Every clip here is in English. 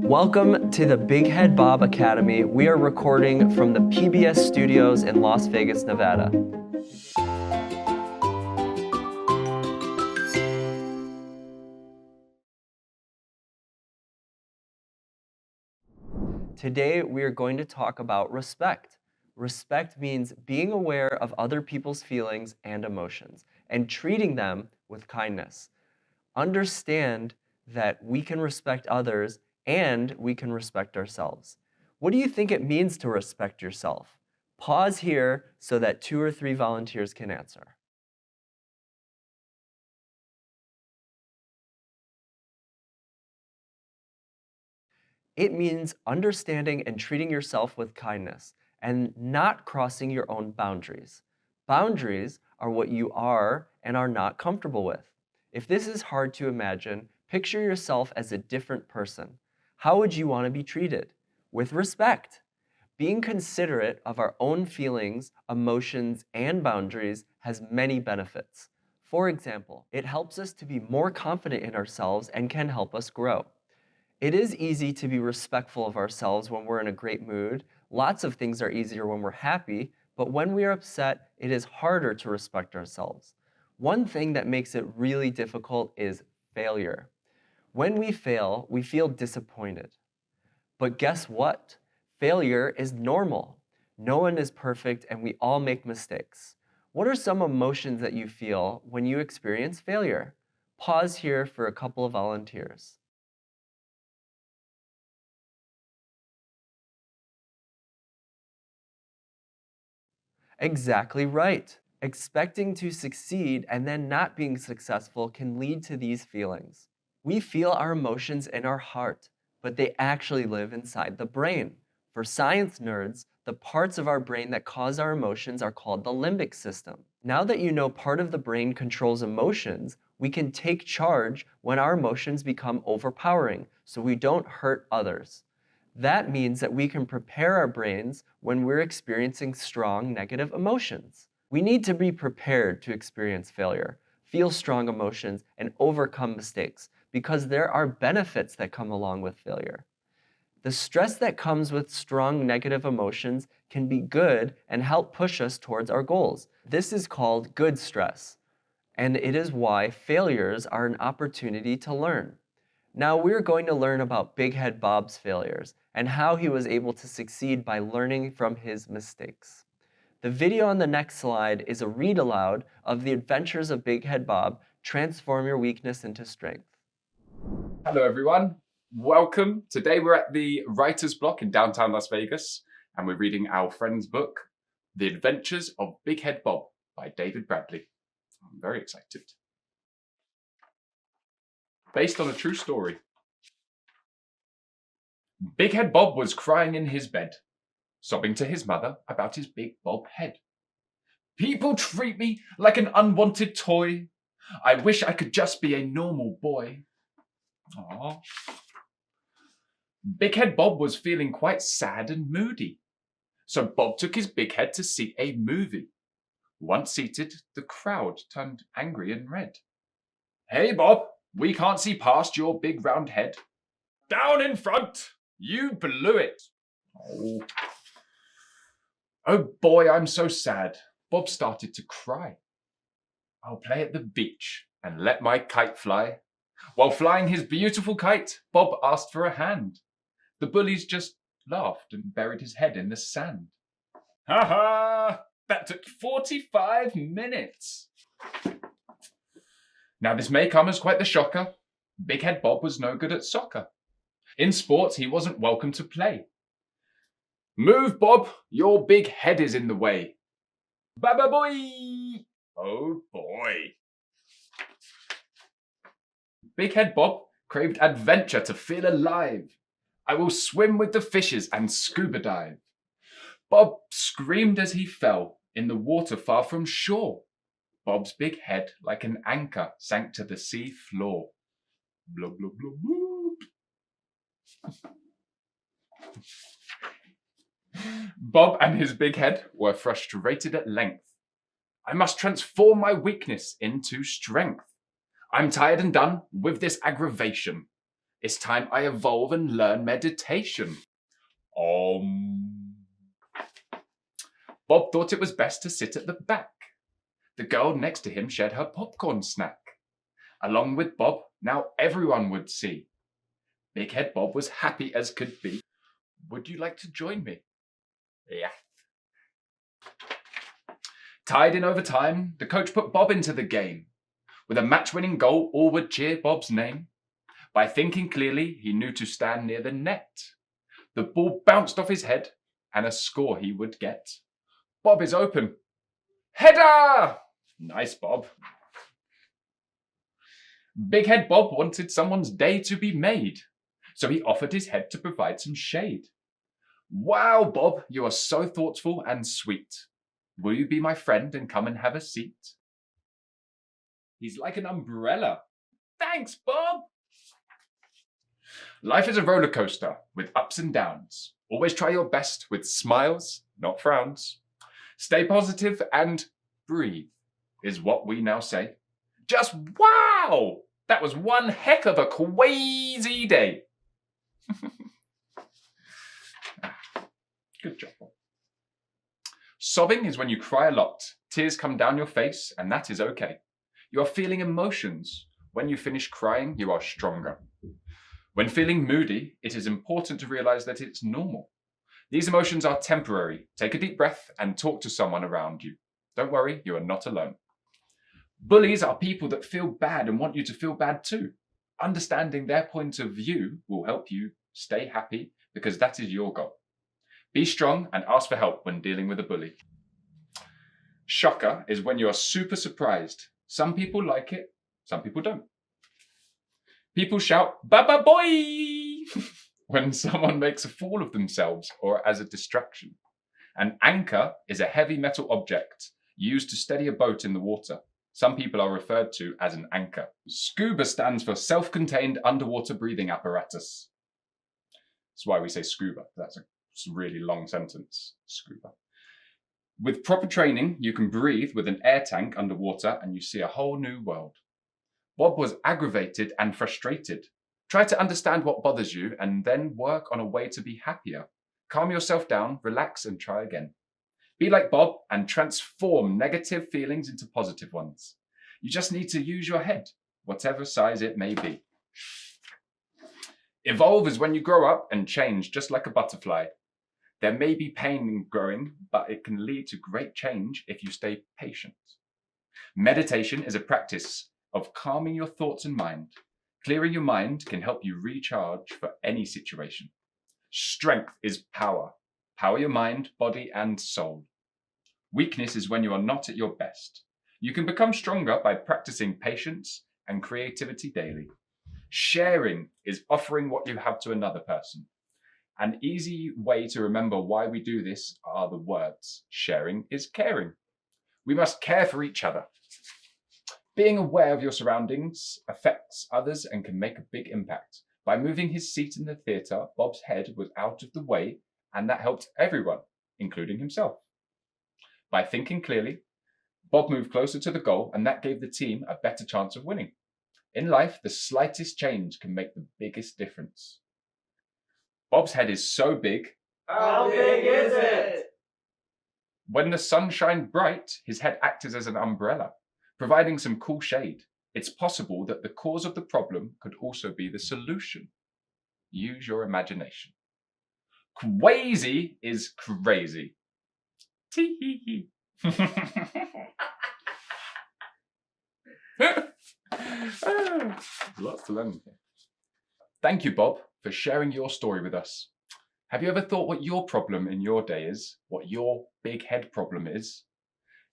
Welcome to the BigHeadBob Academy. We are recording from the PBS studios in Las Vegas, Nevada. Today, we are going to talk about respect. Respect means being aware of other people's feelings and emotions and treating them with kindness. Understand that we can respect others and we can respect ourselves. What do you think it means to respect yourself? Pause here so that 2 or 3 volunteers can answer. It means understanding and treating yourself with kindness and not crossing your own boundaries. Boundaries are what you are and are not comfortable with. If this is hard to imagine, picture yourself as a different person. How would you want to be treated? With respect. Being considerate of our own feelings, emotions, and boundaries has many benefits. For example, it helps us to be more confident in ourselves and can help us grow. It is easy to be respectful of ourselves when we're in a great mood. Lots of things are easier when we're happy, but when we are upset, it is harder to respect ourselves. One thing that makes it really difficult is failure. When we fail, we feel disappointed. But guess what? Failure is normal. No one is perfect and we all make mistakes. What are some emotions that you feel when you experience failure? Pause here for a couple of volunteers. Exactly right. Expecting to succeed and then not being successful can lead to these feelings. We feel our emotions in our heart, but they actually live inside the brain. For science nerds, the parts of our brain that cause our emotions are called the limbic system. Now that you know part of the brain controls emotions, we can take charge when our emotions become overpowering so we don't hurt others. That means that we can prepare our brains when we're experiencing strong negative emotions. We need to be prepared to experience failure, feel strong emotions, and overcome mistakes because there are benefits that come along with failure. The stress that comes with strong negative emotions can be good and help push us towards our goals. This is called good stress, and it is why failures are an opportunity to learn. Now we're going to learn about Big Head Bob's failures and how he was able to succeed by learning from his mistakes. The video on the next slide is a read aloud of the adventures of Big Head Bob. Transform your weakness into strength. Hello everyone, welcome. Today we're at the Writer's Block in downtown Las Vegas and we're reading our friend's book, The Adventures of Big Head Bob by David Bradley. I'm very excited. Based on a true story. Big Head Bob was crying in his bed, sobbing to his mother about his big bob head. People treat me like an unwanted toy. I wish I could just be a normal boy. Aww. Big Head Bob was feeling quite sad and moody. So Bob took his big head to see a movie. Once seated, the crowd turned angry and red. Hey Bob, we can't see past your big round head. Down in front! You blew it! Oh boy, I'm so sad. Bob started to cry. I'll play at the beach and let my kite fly. While flying his beautiful kite, Bob asked for a hand. The bullies just laughed and buried his head in the sand. Ha ha! That took 45 minutes. Now this may come as quite the shocker. Big Head Bob was no good at soccer. In sports, he wasn't welcome to play. Move, Bob, your big head is in the way. Baba boy! Oh boy. Big Head Bob craved adventure to feel alive. I will swim with the fishes and scuba dive. Bob screamed as he fell in the water far from shore. Bob's big head, like an anchor, sank to the sea floor. Blub, blub, blub, blub. Bob and his big head were frustrated at length. I must transform my weakness into strength. I'm tired and done with this aggravation. It's time I evolve and learn meditation. Bob thought it was best to sit at the back. The girl next to him shared her popcorn snack. Along with Bob, now everyone would see. Big Head Bob was happy as could be. Would you like to join me? Yeah. Tied in overtime, the coach put Bob into the game. With a match-winning goal, all would cheer Bob's name. By thinking clearly, he knew to stand near the net. The ball bounced off his head, and a score he would get. Bob is open. Header! Nice, Bob. Big Head Bob wanted someone's day to be made, so he offered his head to provide some shade. Wow, Bob, you are so thoughtful and sweet. Will you be my friend and come and have a seat? He's like an umbrella. Thanks, Bob. Life is a roller coaster with ups and downs. Always try your best with smiles, not frowns. Stay positive and breathe is what we now say. Just wow! That was one heck of a crazy day. Good job. Sobbing is when you cry a lot. Tears come down your face, and that is okay. You are feeling emotions. When you finish crying, you are stronger. When feeling moody, it is important to realize that it's normal. These emotions are temporary. Take a deep breath and talk to someone around you. Don't worry, you are not alone. Bullies are people that feel bad and want you to feel bad too. Understanding their point of view will help you stay happy because that is your goal. Be strong and ask for help when dealing with a bully. Shocker is when you are super surprised. Some people like it, some people don't. People shout, "Baba boy!" when someone makes a fool of themselves or as a distraction. An anchor is a heavy metal object used to steady a boat in the water. Some people are referred to as an anchor. SCUBA stands for self-contained underwater breathing apparatus. That's why we say scuba. That's a really long sentence, scuba. With proper training, you can breathe with an air tank underwater and you see a whole new world. Bob was aggravated and frustrated. Try to understand what bothers you and then work on a way to be happier. Calm yourself down, relax, and try again. Be like Bob and transform negative feelings into positive ones. You just need to use your head, whatever size it may be. Evolve is when you grow up and change just like a butterfly. There may be pain in growing, but it can lead to great change if you stay patient. Meditation is a practice of calming your thoughts and mind. Clearing your mind can help you recharge for any situation. Strength is power. Power your mind, body, and soul. Weakness is when you are not at your best. You can become stronger by practicing patience and creativity daily. Sharing is offering what you have to another person. An easy way to remember why we do this are the words, sharing is caring. We must care for each other. Being aware of your surroundings affects others and can make a big impact. By moving his seat in the theatre, Bob's head was out of the way, and that helped everyone, including himself. By thinking clearly, Bob moved closer to the goal, and that gave the team a better chance of winning. In life, the slightest change can make the biggest difference. Bob's head is so big. How big is it? When the sun shined bright, his head acted as an umbrella, providing some cool shade. It's possible that the cause of the problem could also be the solution. Use your imagination. Crazy is crazy. Tee-hee-hee. Lots to learn here. Thank you, Bob, for sharing your story with us. Have you ever thought what your problem in your day is? What your big head problem is?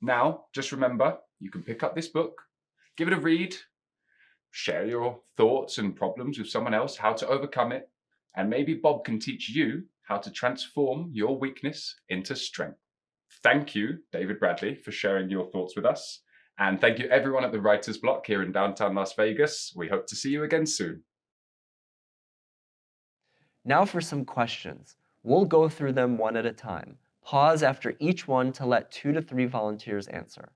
Now, just remember, you can pick up this book, give it a read, share your thoughts and problems with someone else, how to overcome it, and maybe Bob can teach you how to transform your weakness into strength. Thank you, David Bradley, for sharing your thoughts with us. And thank you everyone at the Writer's Block here in downtown Las Vegas. We hope to see you again soon. Now for some questions. We'll go through them one at a time. Pause after each one to let 2 to 3 volunteers answer.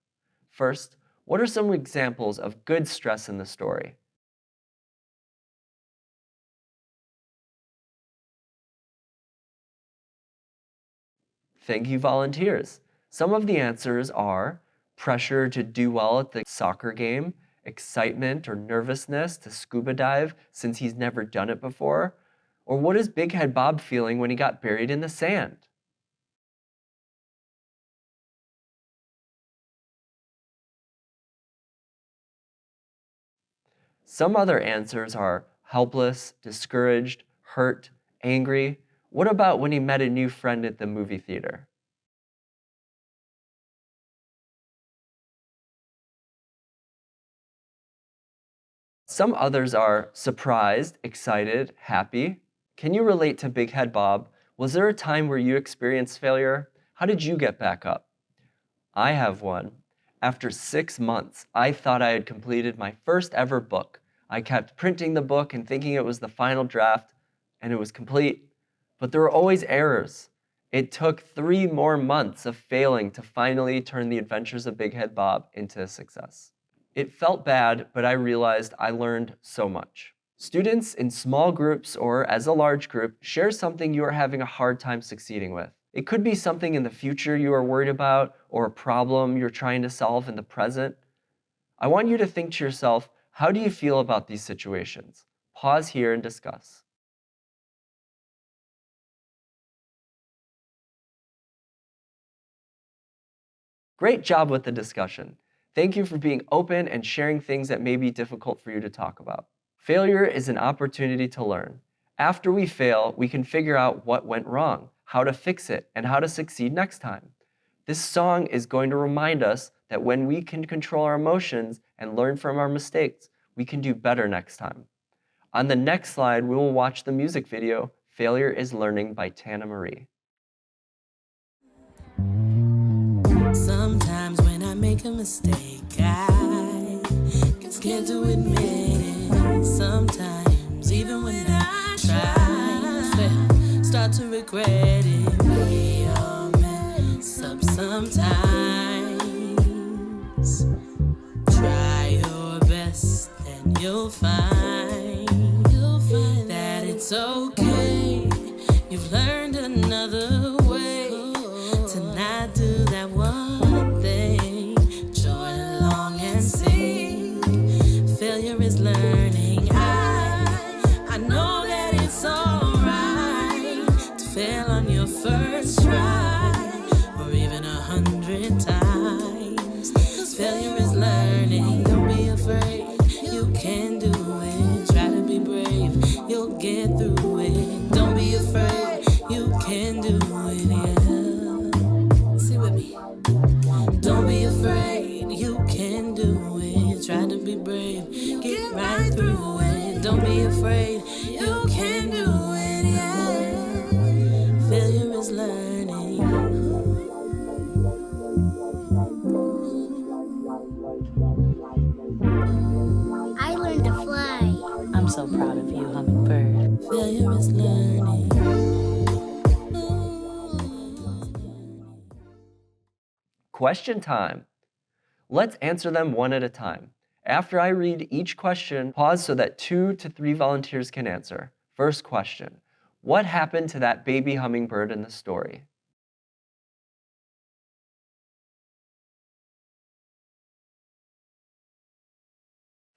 First, what are some examples of good stress in the story? Thank you, volunteers. Some of the answers are pressure to do well at the soccer game, excitement or nervousness to scuba dive since he's never done it before, or what is Big Head Bob feeling when he got buried in the sand? Some other answers are helpless, discouraged, hurt, angry. What about when he met a new friend at the movie theater? Some others are surprised, excited, happy. Can you relate to Big Head Bob? Was there a time where you experienced failure? How did you get back up? I have one. After 6 months, I thought I had completed my first ever book. I kept printing the book and thinking it was the final draft, and it was complete. But there were always errors. It took 3 more months of failing to finally turn the adventures of Big Head Bob into a success. It felt bad, but I realized I learned so much. Students in small groups or as a large group, share something you are having a hard time succeeding with. It could be something in the future you are worried about or a problem you're trying to solve in the present. I want you to think to yourself, how do you feel about these situations? Pause here and discuss. Great job with the discussion. Thank you for being open and sharing things that may be difficult for you to talk about. Failure is an opportunity to learn. After we fail, we can figure out what went wrong, how to fix it, and how to succeed next time. This song is going to remind us that when we can control our emotions and learn from our mistakes, we can do better next time. On the next slide, we will watch the music video, Failure is Learning by Tana Marie. Sometimes when I make a mistake, I get scared to admit it. Sometimes even when I try, start to regret it. We all mess up sometimes. Try your best and you'll find that it's okay. You've learned another way to not do that one thing. Join along and sing. Failure is learning. I know that it's alright to fail on your first try, or even 100 times. 'Cause failure is learning. Don't be afraid, you can do it. Try to be brave, you'll get through it. Don't be afraid, you can do it, yeah. See with me. Don't be afraid, you can do it. Try to be brave, get right through it. Don't be afraid, you can do it, yeah. Failure is learning. I learned to fly. I'm so proud of you, hummingbird. Failure is learning. Question time. Let's answer them one at a time. After I read each question, pause so that 2 to 3 volunteers can answer. First question. What happened to that baby hummingbird in the story?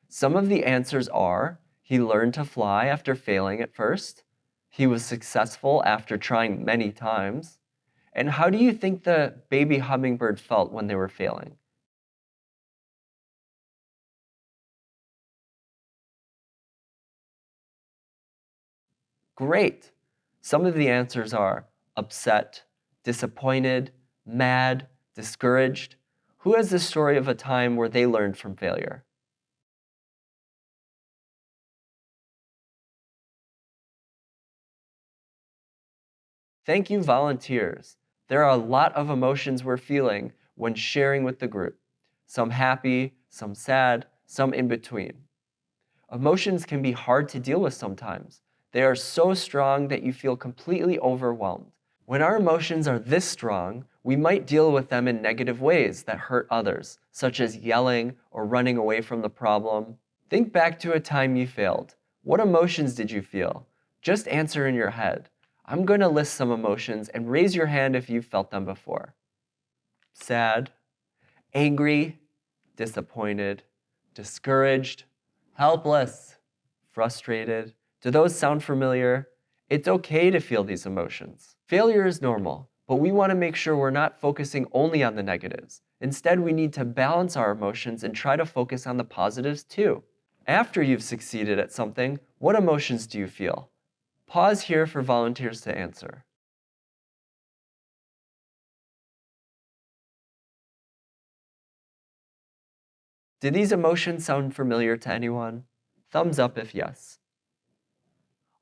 Some of the answers are, he learned to fly after failing at first. He was successful after trying many times. And how do you think the baby hummingbird felt when they were failing? Great. Some of the answers are upset, disappointed, mad, discouraged. Who has the story of a time where they learned from failure? Thank you, volunteers. There are a lot of emotions we're feeling when sharing with the group. Some happy, some sad, some in between. Emotions can be hard to deal with sometimes. They are so strong that you feel completely overwhelmed. When our emotions are this strong, we might deal with them in negative ways that hurt others, such as yelling or running away from the problem. Think back to a time you failed. What emotions did you feel? Just answer in your head. I'm going to list some emotions and raise your hand if you've felt them before. Sad, angry, disappointed, discouraged, helpless, frustrated. Do those sound familiar? It's okay to feel these emotions. Failure is normal, but we want to make sure we're not focusing only on the negatives. Instead, we need to balance our emotions and try to focus on the positives too. After you've succeeded at something, what emotions do you feel? Pause here for volunteers to answer. Do these emotions sound familiar to anyone? Thumbs up if yes.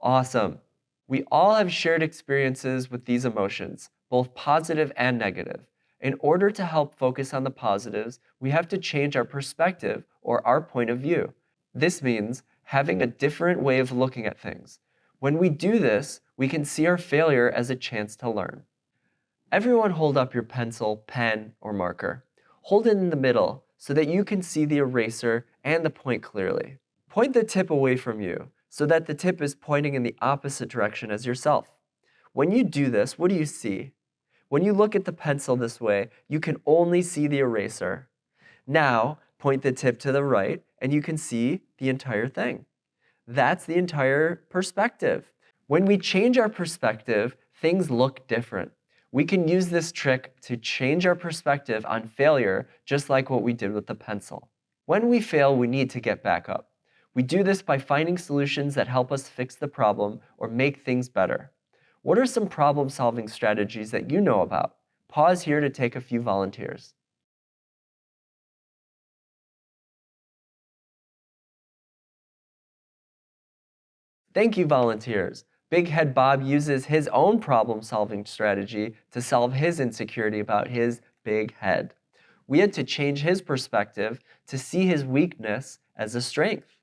Awesome. We all have shared experiences with these emotions, both positive and negative. In order to help focus on the positives, we have to change our perspective or our point of view. This means having a different way of looking at things. When we do this, we can see our failure as a chance to learn. Everyone hold up your pencil, pen, or marker. Hold it in the middle so that you can see the eraser and the point clearly. Point the tip away from you so that the tip is pointing in the opposite direction as yourself. When you do this, what do you see? When you look at the pencil this way, you can only see the eraser. Now, point the tip to the right and you can see the entire thing. That's the entire perspective. When we change our perspective, things look different. We can use this trick to change our perspective on failure, just like what we did with the pencil. When we fail, we need to get back up. We do this by finding solutions that help us fix the problem or make things better. What are some problem-solving strategies that you know about? Pause here to take a few volunteers. Thank you, volunteers. BigHeadBob uses his own problem-solving strategy to solve his insecurity about his big head. We had to change his perspective to see his weakness as a strength.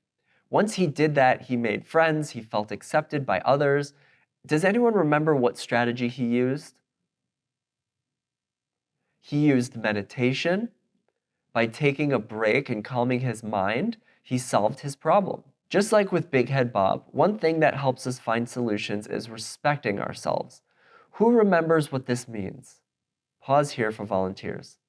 Once he did that, he made friends, he felt accepted by others. Does anyone remember what strategy he used? He used meditation. By taking a break and calming his mind, he solved his problem. Just like with BigHeadBob, one thing that helps us find solutions is respecting ourselves. Who remembers what this means? Pause here for volunteers.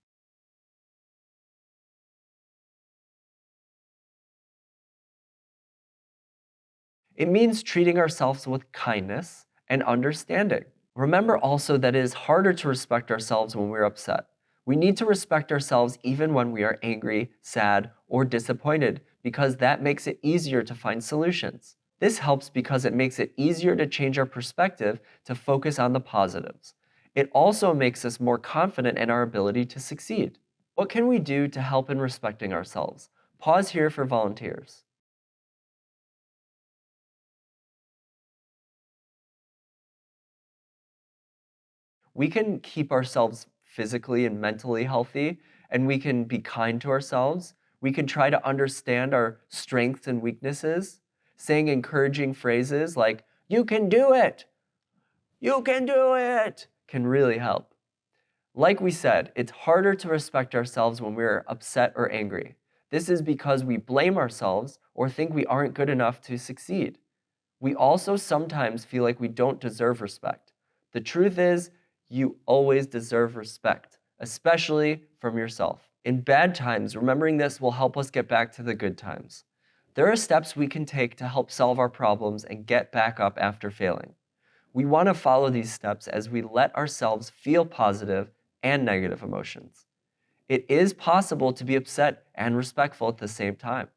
It means treating ourselves with kindness and understanding. Remember also that it is harder to respect ourselves when we're upset. We need to respect ourselves even when we are angry, sad, or disappointed, because that makes it easier to find solutions. This helps because it makes it easier to change our perspective to focus on the positives. It also makes us more confident in our ability to succeed. What can we do to help in respecting ourselves? Pause here for volunteers. We can keep ourselves physically and mentally healthy, and we can be kind to ourselves. We can try to understand our strengths and weaknesses, saying encouraging phrases like, "You can do it! You can do it!" can really help. Like we said, it's harder to respect ourselves when we're upset or angry. This is because we blame ourselves or think we aren't good enough to succeed. We also sometimes feel like we don't deserve respect. The truth is, you always deserve respect, especially from yourself. In bad times, remembering this will help us get back to the good times. There are steps we can take to help solve our problems and get back up after failing. We want to follow these steps as we let ourselves feel positive and negative emotions. It is possible to be upset and respectful at the same time.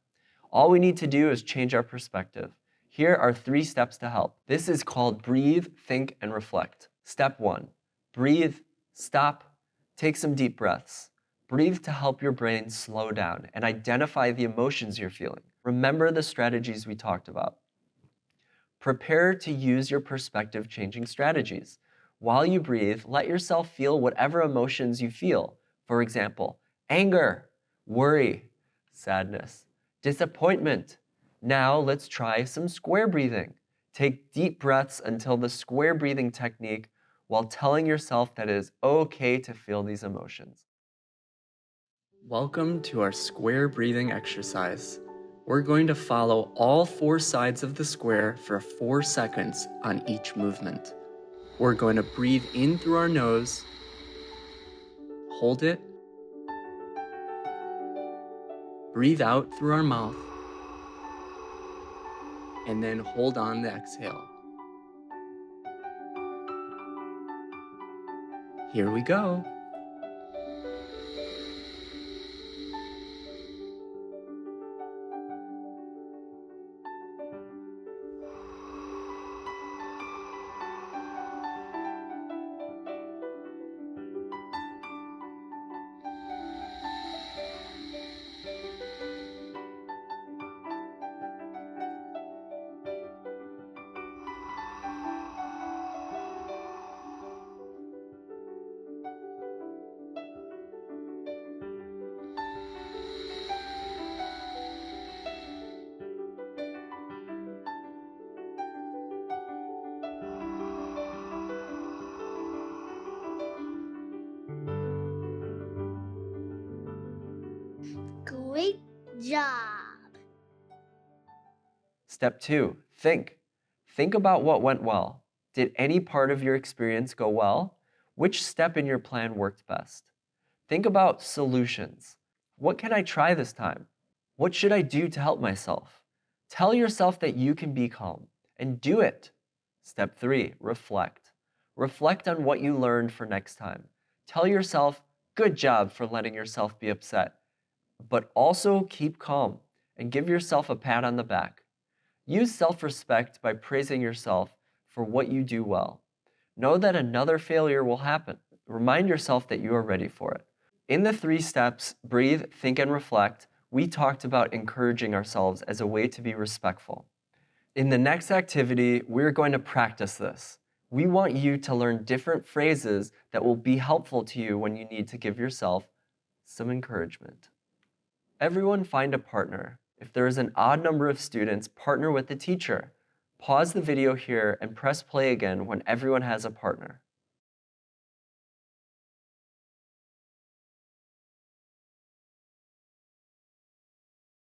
All we need to do is change our perspective. Here are 3 steps to help. This is called breathe, think, and reflect. Step 1. Breathe, stop, take some deep breaths. Breathe to help your brain slow down and identify the emotions you're feeling. Remember the strategies we talked about. Prepare to use your perspective-changing strategies. While you breathe, let yourself feel whatever emotions you feel. For example, anger, worry, sadness, disappointment. Now let's try some square breathing. Take deep breaths until the square breathing technique while telling yourself that it is okay to feel these emotions. Welcome to our square breathing exercise. We're going to follow all 4 sides of the square for 4 seconds on each movement. We're going to breathe in through our nose, hold it, breathe out through our mouth, and then hold on the exhale. Here we go. Great job. Step 2, think. Think about what went well. Did any part of your experience go well? Which step in your plan worked best? Think about solutions. What can I try this time? What should I do to help myself? Tell yourself that you can be calm, and do it. Step 3, reflect. Reflect on what you learned for next time. Tell yourself, good job for letting yourself be upset, but also keep calm and give yourself a pat on the back. Use self-respect by praising yourself for what you do well. Know that another failure will happen. Remind yourself that you are ready for it. In the 3 steps, breathe, think, and reflect, we talked about encouraging ourselves as a way to be respectful. In the next activity, we're going to practice this. We want you to learn different phrases that will be helpful to you when you need to give yourself some encouragement. Everyone find a partner. If there is an odd number of students, partner with the teacher. Pause the video here and press play again when everyone has a partner.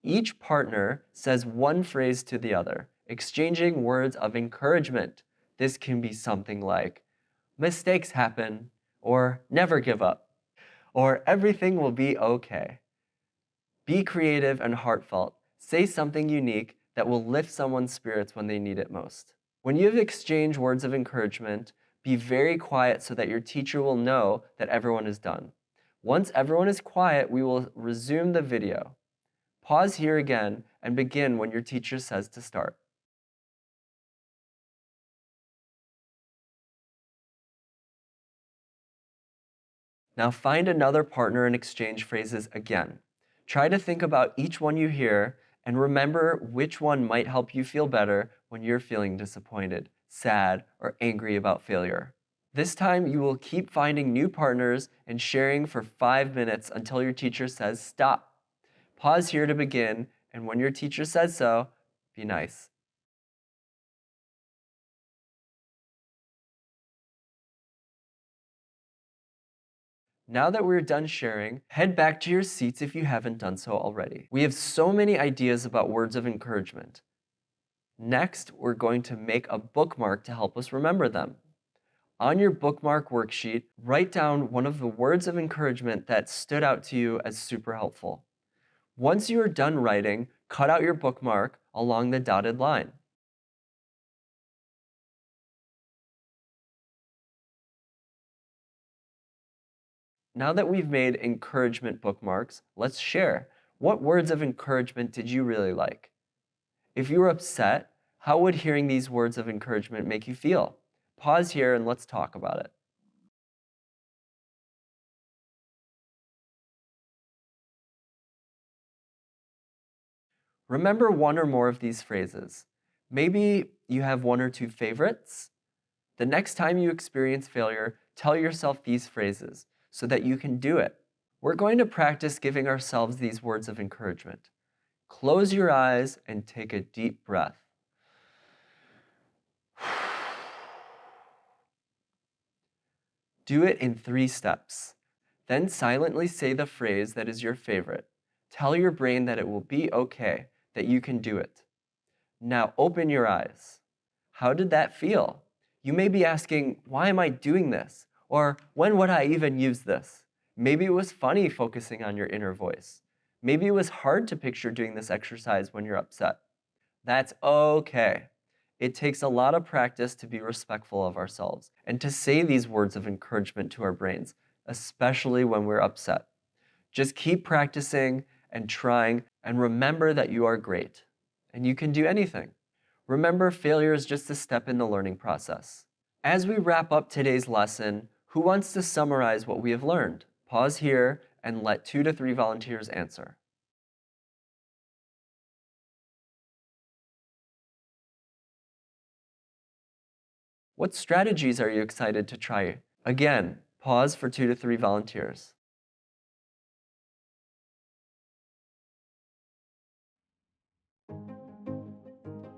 Each partner says one phrase to the other, exchanging words of encouragement. This can be something like, mistakes happen, or never give up, or everything will be okay. Be creative and heartfelt. Say something unique that will lift someone's spirits when they need it most. When you have exchanged words of encouragement, be very quiet so that your teacher will know that everyone is done. Once everyone is quiet, we will resume the video. Pause here again and begin when your teacher says to start. Now find another partner and exchange phrases again. Try to think about each one you hear and remember which one might help you feel better when you're feeling disappointed, sad, or angry about failure. This time you will keep finding new partners and sharing for 5 minutes until your teacher says stop. Pause here to begin, and when your teacher says so, be nice. Now that we're done sharing, head back to your seats if you haven't done so already. We have so many ideas about words of encouragement. Next, we're going to make a bookmark to help us remember them. On your bookmark worksheet, write down one of the words of encouragement that stood out to you as super helpful. Once you are done writing, cut out your bookmark along the dotted line. Now that we've made encouragement bookmarks, let's share. What words of encouragement did you really like? If you were upset, how would hearing these words of encouragement make you feel? Pause here and let's talk about it. Remember one or more of these phrases. Maybe you have 1 or 2 favorites. The next time you experience failure, tell yourself these phrases so that you can do it. We're going to practice giving ourselves these words of encouragement. Close your eyes and take a deep breath. Do it in 3 steps. Then silently say the phrase that is your favorite. Tell your brain that it will be okay, that you can do it. Now open your eyes. How did that feel? You may be asking, why am I doing this? Or when would I even use this? Maybe it was funny focusing on your inner voice. Maybe it was hard to picture doing this exercise when you're upset. That's okay. It takes a lot of practice to be respectful of ourselves and to say these words of encouragement to our brains, especially when we're upset. Just keep practicing and trying, and remember that you are great and you can do anything. Remember, failure is just a step in the learning process. As we wrap up today's lesson, who wants to summarize what we have learned? Pause here and let 2 to 3 volunteers answer. What strategies are you excited to try? Again, pause for 2 to 3 volunteers.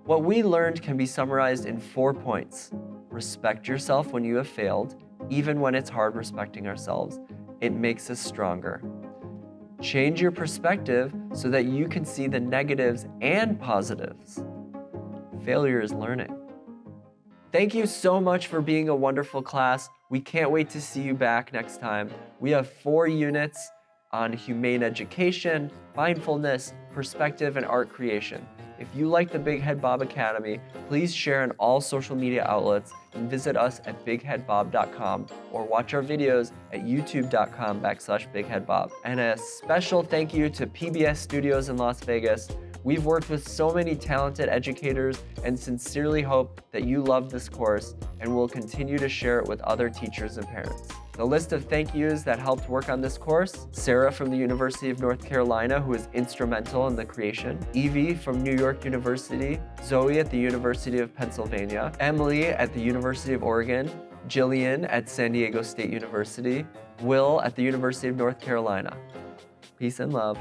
What we learned can be summarized in 4 points. Respect yourself when you have failed, even when it's hard respecting ourselves. It makes us stronger. Change your perspective so that you can see the negatives and positives. Failure is learning. Thank you so much for being a wonderful class. We can't wait to see you back next time. We have 4 units on humane education, mindfulness, perspective, and art creation. If you like the BigHeadBob Academy, please share on all social media outlets and visit us at BigHeadBob.com or watch our videos at youtube.com/BigHeadBob. And a special thank you to PBS Studios in Las Vegas. We've worked with so many talented educators and sincerely hope that you love this course and will continue to share it with other teachers and parents. The list of thank yous that helped work on this course: Sarah from the University of North Carolina, who was instrumental in the creation, Evie from New York University, Zoe at the University of Pennsylvania, Emily at the University of Oregon, Jillian at San Diego State University, Will at the University of North Carolina. Peace and love.